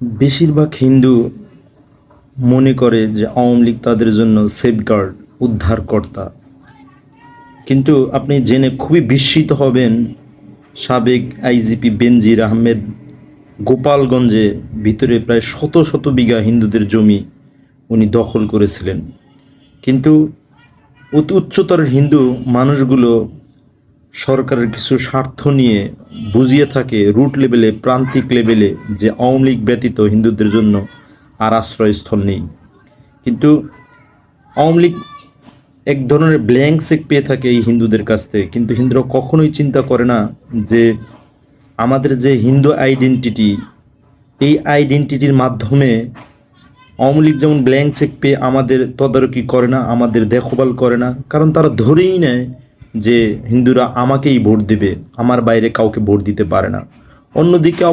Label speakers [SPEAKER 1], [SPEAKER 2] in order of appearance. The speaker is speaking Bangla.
[SPEAKER 1] বেশিরভাগ হিন্দু মনে করে যে আওয়ামী লীগ তাদের জন্য সেফগার্ড, উদ্ধারকর্তা। কিন্তু আপনি জেনে খুবই বিস্মিত হবেন, সাবেক আইজিপি বেনজির আহমেদ গোপালগঞ্জে ভিতরে প্রায় শত শত বিঘা হিন্দুদের জমি উনি দখল করেছিলেন। কিন্তু উচ্চতর হিন্দু মানুষগুলো সরকারের কিছু স্বার্থ নিয়ে বুঝিয়ে থাকে রুট লেভেলে, প্রান্তিক লেভেলে, যে আওয়ামী লীগ ব্যতীত হিন্দুদের জন্য আর আশ্রয়স্থল নেই। কিন্তু আওয়ামী লীগ এক ধরনের ব্ল্যাঙ্ক চেক পেয়ে থাকে এই হিন্দুদের কাছ থেকে, কিন্তু হিন্দুরা কখনোই চিন্তা করে না যে আমাদের যে হিন্দু আইডেন্টিটি, এই আইডেন্টিটির মাধ্যমে আওয়ামী লীগ যেমন ব্ল্যাঙ্ক চেক পেয়ে আমাদের তদারকি করে না, আমাদের দেখভাল করে না, কারণ তারা ধরেই নেয় যে হিন্দুরা আমাকেই ভোট দেবে, আমার বাইরে কাউকে ভোট দিতে পারে না। অন্যদিকে